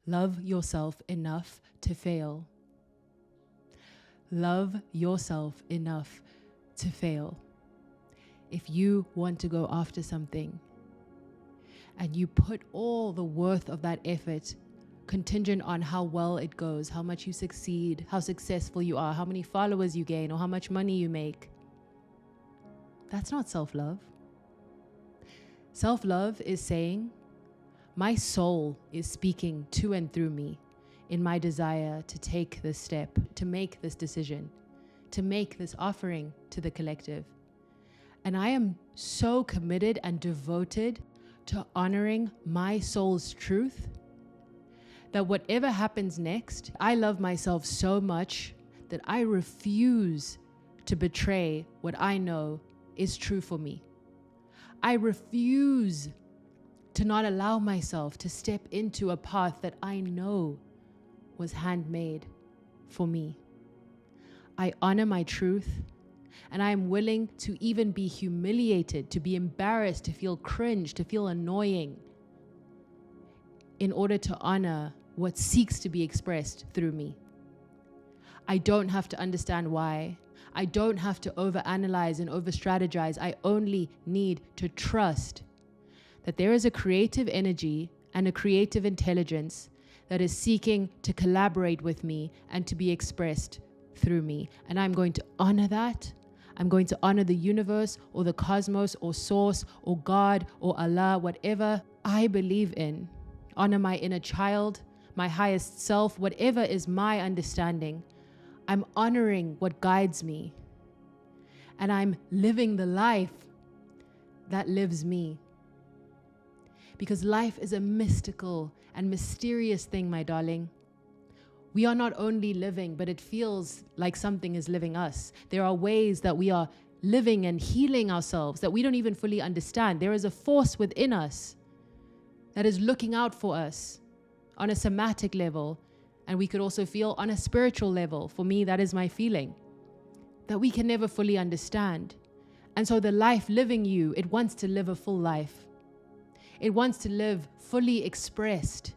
Love yourself enough to fail. Love yourself enough to fail. If you want to go after something and you put all the worth of that effort contingent on how well it goes, how much you succeed, how successful you are, how many followers you gain, or how much money you make, that's not self-love. Self-love is saying, my soul is speaking to and through me in my desire to take this step, to make this decision, to make this offering to the collective. And I am so committed and devoted to honoring my soul's truth that whatever happens next, I love myself so much that I refuse to betray what I know is true for me. I refuse to not allow myself to step into a path that I know was handmade for me. I honor my truth, and I am willing to even be humiliated, to be embarrassed, to feel cringe, to feel annoying in order to honor what seeks to be expressed through me. I don't have to understand why. I don't have to overanalyze and overstrategize. I only need to trust that there is a creative energy and a creative intelligence that is seeking to collaborate with me and to be expressed through me. And I'm going to honor that. I'm going to honor the universe or the cosmos or source or God or Allah, whatever I believe in. Honor my inner child, my highest self, whatever is my understanding. I'm honoring what guides me. And I'm living the life that lives me. Because life is a mystical and mysterious thing, my darling. We are not only living, but it feels like something is living us. There are ways that we are living and healing ourselves that we don't even fully understand. There is a force within us that is looking out for us on a somatic level. And we could also feel on a spiritual level. For me, that is my feeling, that we can never fully understand. And so the life living you, it wants to live a full life. It wants to live fully expressed.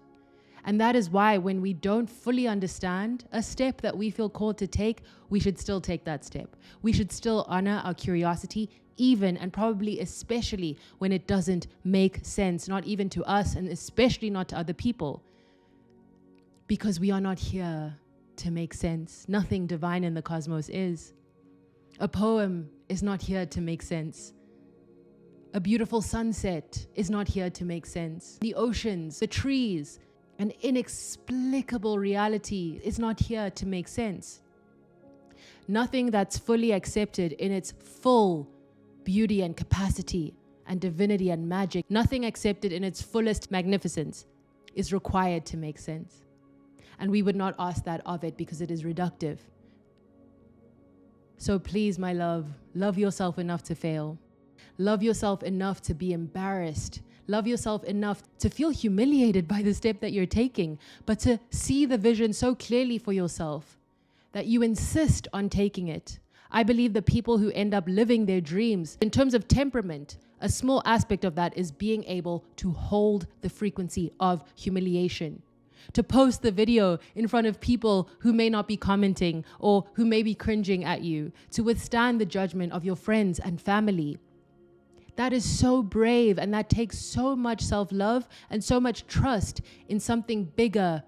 And that is why when we don't fully understand a step that we feel called to take, we should still take that step. We should still honor our curiosity, even and probably especially when it doesn't make sense, not even to us and especially not to other people. Because we are not here to make sense. Nothing divine in the cosmos is. A poem is not here to make sense. A beautiful sunset is not here to make sense. The oceans, the trees, an inexplicable reality is not here to make sense. Nothing that's fully accepted in its full beauty and capacity and divinity and magic, nothing accepted in its fullest magnificence is required to make sense. And we would not ask that of it because it is reductive. So please, my love, love yourself enough to fail. Love yourself enough to be embarrassed. Love yourself enough to feel humiliated by the step that you're taking, but to see the vision so clearly for yourself that you insist on taking it. I believe the people who end up living their dreams, in terms of temperament, a small aspect of that is being able to hold the frequency of humiliation. To post the video in front of people who may not be commenting or who may be cringing at you, to withstand the judgment of your friends and family. That is so brave, and that takes so much self-love and so much trust in something bigger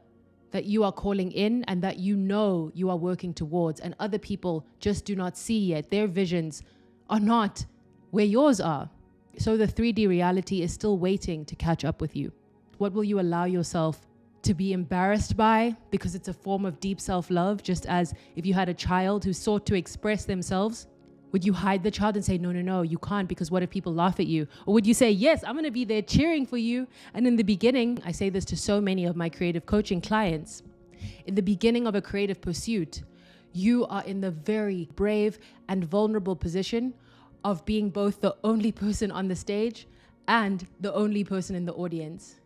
that you are calling in and that you know you are working towards, and other people just do not see yet. Their visions are not where yours are. So the 3D reality is still waiting to catch up with you. What will you allow yourself to be embarrassed by? Because it's a form of deep self-love, just as if you had a child who sought to express themselves. Would you hide the child and say, no, you can't, because what if people laugh at you? Or would you say, yes, I'm going to be there cheering for you? And in the beginning, I say this to so many of my creative coaching clients, in the beginning of a creative pursuit, you are in the very brave and vulnerable position of being both the only person on the stage and the only person in the audience.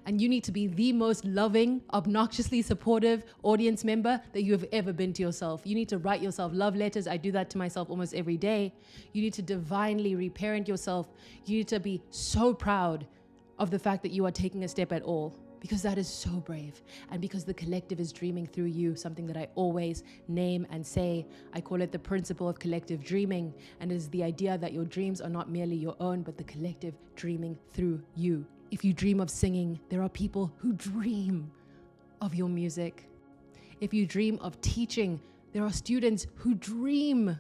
And you need to be the most loving, obnoxiously supportive audience member that you have ever been to yourself. You need to write yourself love letters. I do that to myself almost every day. You need to divinely reparent yourself. You need to be so proud of the fact that you are taking a step at all. Because that is so brave. And because the collective is dreaming through you, something that I always name and say. I call it the principle of collective dreaming. And it is the idea that your dreams are not merely your own, but the collective dreaming through you. If you dream of singing, there are people who dream of your music. If you dream of teaching, there are students who dream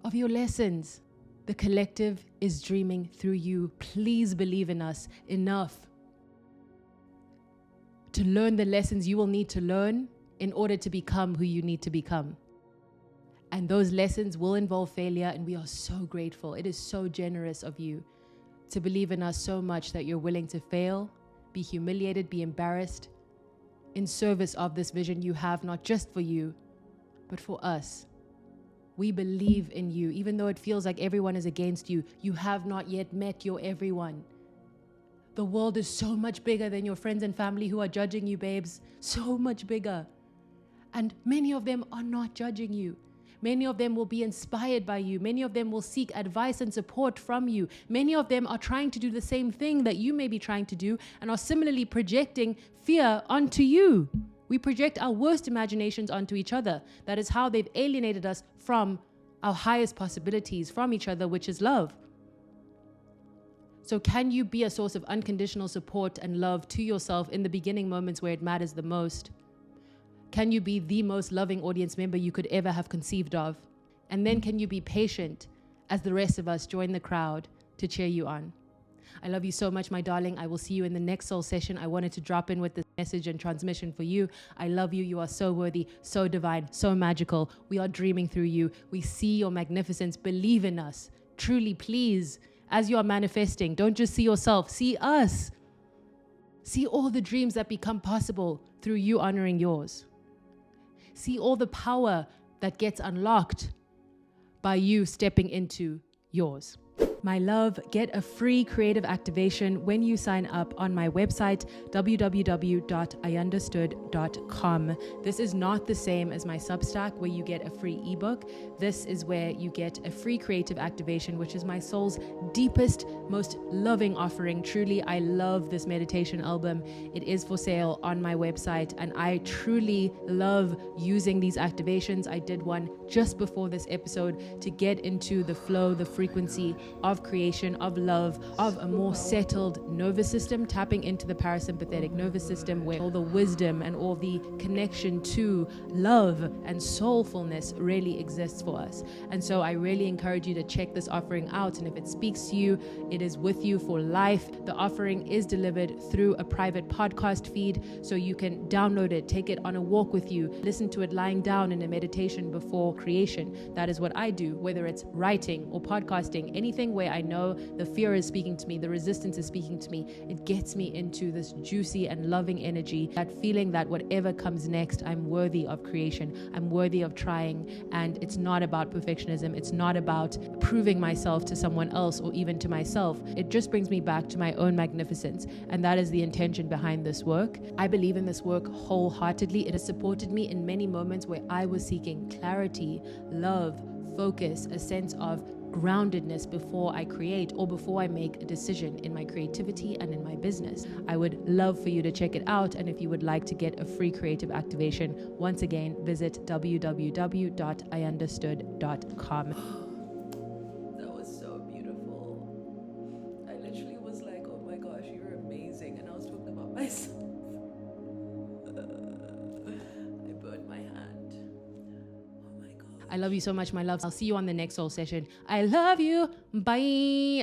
of your lessons. The collective is dreaming through you. Please believe in us enough to learn the lessons you will need to learn in order to become who you need to become. And those lessons will involve failure, and we are so grateful. It is so generous of you to believe in us so much that you're willing to fail, be humiliated, be embarrassed, in service of this vision you have, not just for you, but for us. We believe in you. Even though it feels like everyone is against you, you have not yet met your everyone. The world is so much bigger than your friends and family who are judging you, babes. So much bigger. And many of them are not judging you. Many of them will be inspired by you. Many of them will seek advice and support from you. Many of them are trying to do the same thing that you may be trying to do and are similarly projecting fear onto you. We project our worst imaginations onto each other. That is how they've alienated us from our highest possibilities, from each other, which is love. So can you be a source of unconditional support and love to yourself in the beginning moments where it matters the most? Can you be the most loving audience member you could ever have conceived of? And then can you be patient as the rest of us join the crowd to cheer you on? I love you so much, my darling. I will see you in the next soul session. I wanted to drop in with this message and transmission for you. I love you. You are so worthy, so divine, so magical. We are dreaming through you. We see your magnificence. Believe in us. Truly, please. As you are manifesting, don't just see yourself, see us. See all the dreams that become possible through you honoring yours. See all the power that gets unlocked by you stepping into yours. My love, get a free creative activation when you sign up on my website, www.ayandastood.com. This is not the same as my Substack where you get a free ebook. This is where you get a free creative activation, which is my soul's deepest, most loving offering. Truly, I love this meditation album. It is for sale on my website, and I truly love using these activations. I did one just before this episode to get into the flow, the frequency of creation, of love, of a more settled nervous system, tapping into the parasympathetic nervous system where all the wisdom and all the connection to love and soulfulness really exists for us. And so I really encourage you to check this offering out. And if it speaks to you, it is with you for life. The offering is delivered through a private podcast feed, so you can download it, take it on a walk with you, listen to it lying down in a meditation before creation. That is what I do, whether it's writing or podcasting, anything where I know the fear is speaking to me, the resistance is speaking to me. It gets me into this juicy and loving energy, that feeling that whatever comes next, I'm worthy of creation, I'm worthy of trying. And it's not about perfectionism. It's not about proving myself to someone else or even to myself. It just brings me back to my own magnificence. And that is the intention behind this work. I believe in this work wholeheartedly. It has supported me in many moments where I was seeking clarity, love, focus, a sense of groundedness before I create or before I make a decision in my creativity and in my business. I would love for you to check it out. And if you would like to get a free creative activation, once again, visit www.ayandastood.com. That was so beautiful. I literally was like, oh my gosh, you're amazing. And I was talking about myself. I burned my hand. I love you so much, my loves. I'll see you on the next soul session. I love you. Bye.